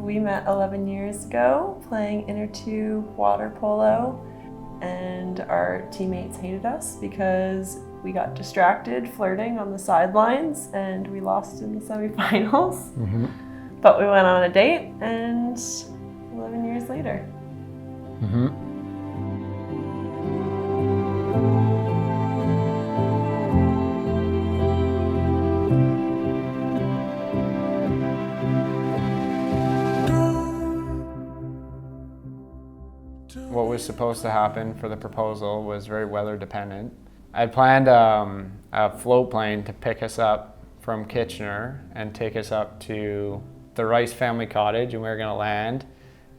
we met 11 years ago playing inner tube water polo, and our teammates hated us because we got distracted flirting on the sidelines and we lost in the semifinals. Mm-hmm. But we went on a date, and 11 years later. Mm-hmm. What was supposed to happen for the proposal was very weather dependent. I planned a float plane to pick us up from Kitchener and take us up to the Rice family cottage, and we were going to land,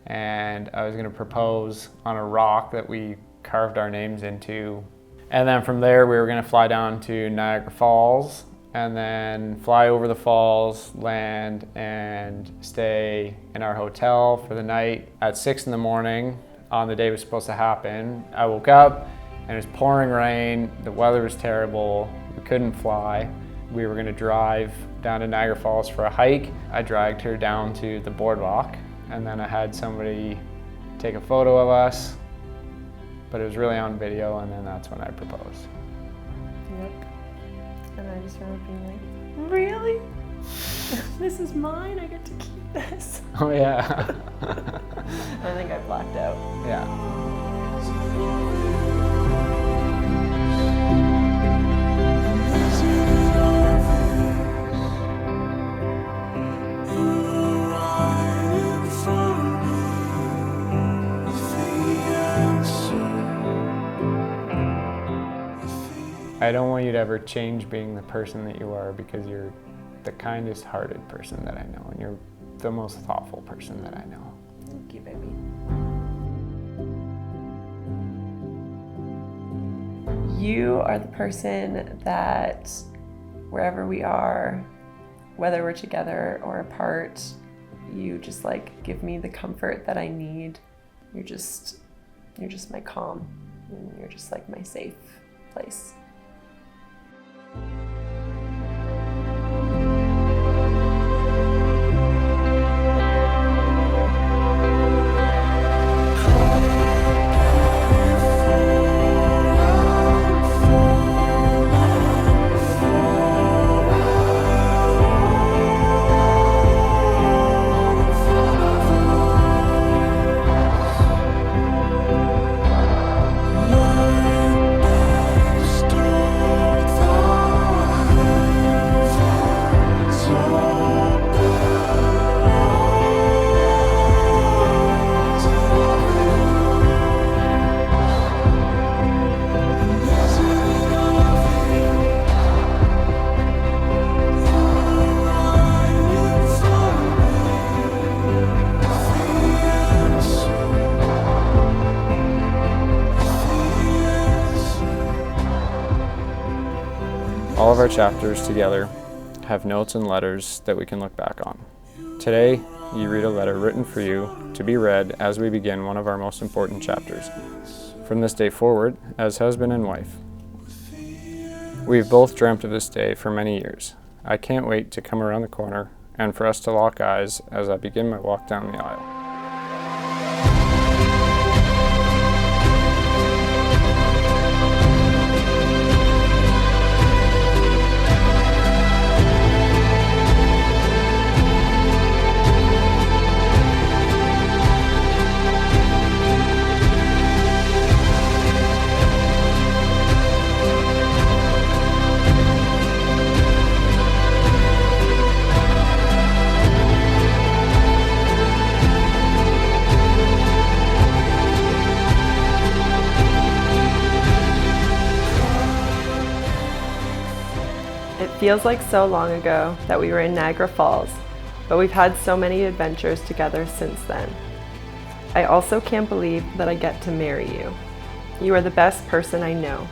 and I was going to propose on a rock that we carved our names into. And then from there we were going to fly down to Niagara Falls and then fly over the falls, land, and stay in our hotel for the night. At 6 in the morning on the day it was supposed to happen, I woke up and it was pouring rain, the weather was terrible, we couldn't fly. We were going to drive down to Niagara Falls for a hike. I dragged her down to the boardwalk, and then I had somebody take a photo of us, but it was really on video, and then that's when I proposed. Yep. And I just remember being like, really? This is mine? I get to keep this? Oh yeah. I think I blacked out. Yeah. I don't want you to ever change being the person that you are, because you're the kindest hearted person that I know, and you're the most thoughtful person that I know. Thank you, baby. You are the person that wherever we are, whether we're together or apart, you just like give me the comfort that I need. You're just my calm, and you're just like my safe place. All of our chapters together have notes and letters that we can look back on. Today, you read a letter written for you to be read as we begin one of our most important chapters. From this day forward, as husband and wife. We've both dreamt of this day for many years. I can't wait to come around the corner and for us to lock eyes as I begin my walk down the aisle. It feels like so long ago that we were in Niagara Falls, but we've had so many adventures together since then. I also can't believe that I get to marry you. You are the best person I know.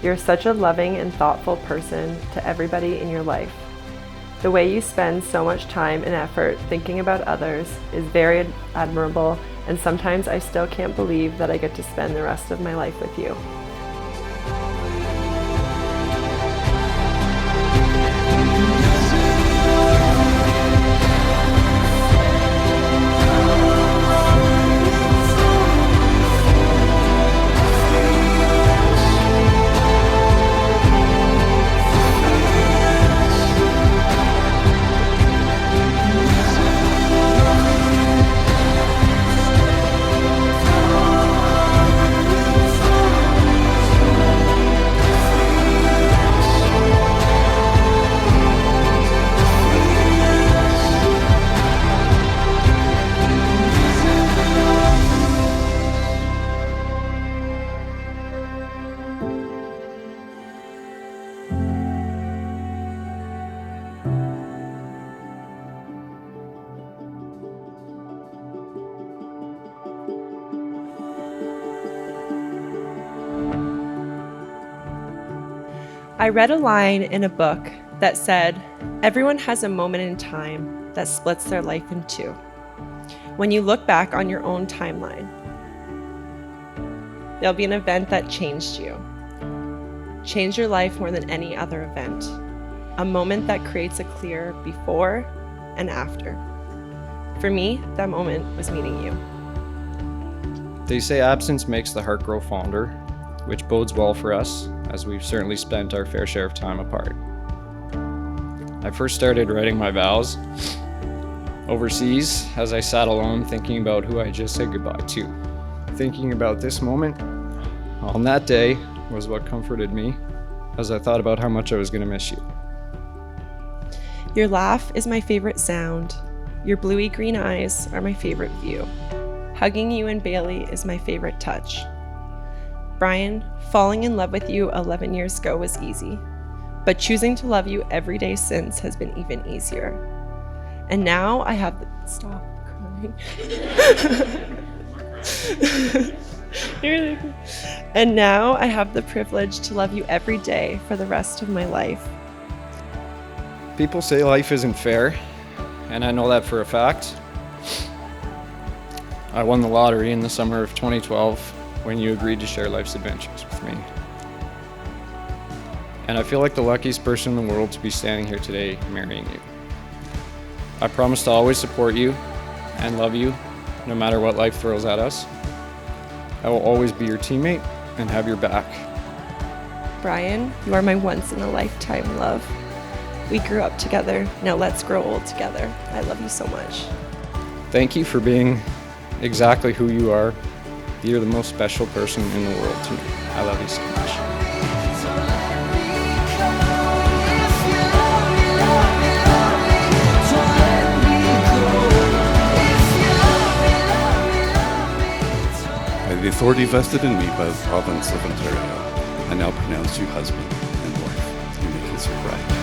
You're such a loving and thoughtful person to everybody in your life. The way you spend so much time and effort thinking about others is very admirable, and sometimes I still can't believe that I get to spend the rest of my life with you. I read a line in a book that said, everyone has a moment in time that splits their life in two. When you look back on your own timeline, there'll be an event that changed you. Changed your life more than any other event. A moment that creates a clear before and after. For me, that moment was meeting you. They say absence makes the heart grow fonder, which bodes well for us, as we've certainly spent our fair share of time apart. I first started writing my vows overseas as I sat alone thinking about who I just said goodbye to. Thinking about this moment on that day was what comforted me as I thought about how much I was going to miss you. Your laugh is my favorite sound. Your bluey green eyes are my favorite view. Hugging you and Bailey is my favorite touch. Brian, falling in love with you 11 years ago was easy, but choosing to love you every day since has been even easier. And now I have the... Stop crying. And now I have the privilege to love you every day for the rest of my life. People say life isn't fair, and I know that for a fact. I won the lottery in the summer of 2012 when you agreed to share life's adventures with me. And I feel like the luckiest person in the world to be standing here today marrying you. I promise to always support you and love you no matter what life throws at us. I will always be your teammate and have your back. Brian, you are my once-in-a-lifetime love. We grew up together, now let's grow old together. I love you so much. Thank you for being exactly who you are. You're the most special person in the world to me. I love you so much. By the authority vested in me by the province of Ontario, I now pronounce you husband and wife. You may kiss your bride.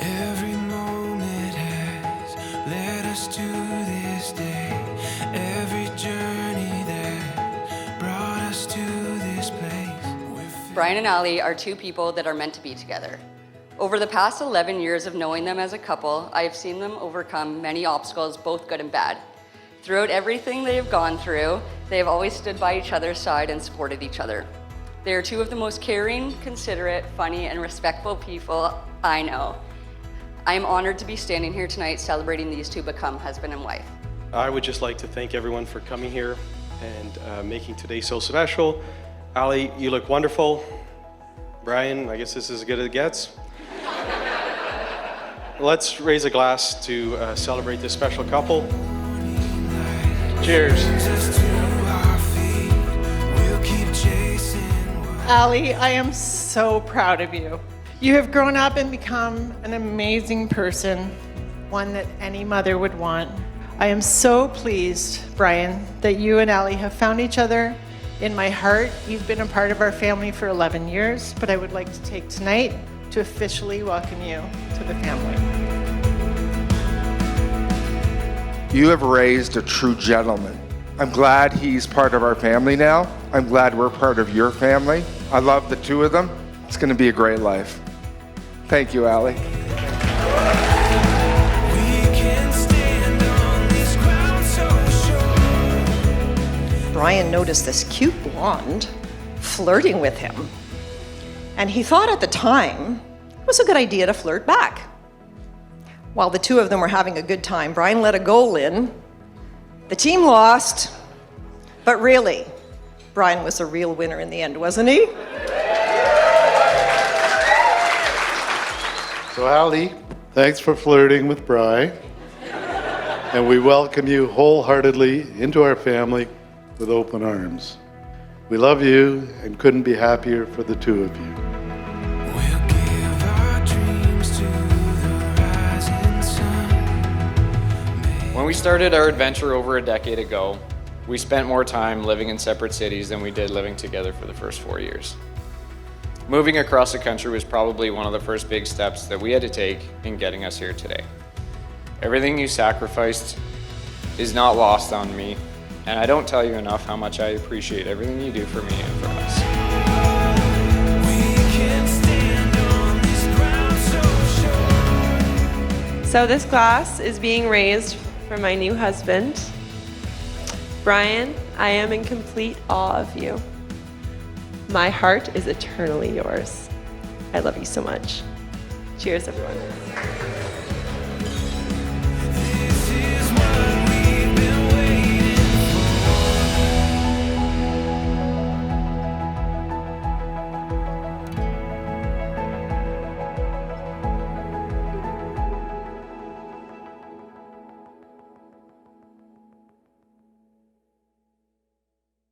Every moment has led us to this day. Every journey that brought us to this place. Brian and Allie are two people that are meant to be together. Over the past 11 years of knowing them as a couple, I have seen them overcome many obstacles, both good and bad. Throughout everything they have gone through, they have always stood by each other's side and supported each other. They are two of the most caring, considerate, funny, and respectful people I know. I am honored to be standing here tonight celebrating these two become husband and wife. I would just like to thank everyone for coming here and making today so special. Allie, you look wonderful. Brian, I guess this is as good as it gets. Let's raise a glass to celebrate this special couple. Cheers. Allie, I am so proud of you. You have grown up and become an amazing person, one that any mother would want. I am so pleased, Brian, that you and Allie have found each other. In my heart, you've been a part of our family for 11 years, but I would like to take tonight to officially welcome you to the family. You have raised a true gentleman. I'm glad he's part of our family now. I'm glad we're part of your family. I love the two of them. It's going to be a great life. Thank you, Allie. Brian noticed this cute blonde flirting with him, and he thought at the time it was a good idea to flirt back. While the two of them were having a good time, Brian let a goal in. The team lost, but really, Brian was a real winner in the end, wasn't he? So Allie, thanks for flirting with Bri. And we welcome you wholeheartedly into our family with open arms. We love you and couldn't be happier for the two of you. We'll give our dreams to the rising sun. When we started our adventure over a decade ago, we spent more time living in separate cities than we did living together for the first 4 years. Moving across the country was probably one of the first big steps that we had to take in getting us here today. Everything you sacrificed is not lost on me, and I don't tell you enough how much I appreciate everything you do for me and for us. We can stand on this ground so sure. So this glass is being raised for my new husband. Brian, I am in complete awe of you. My heart is eternally yours. I love you so much. Cheers, everyone.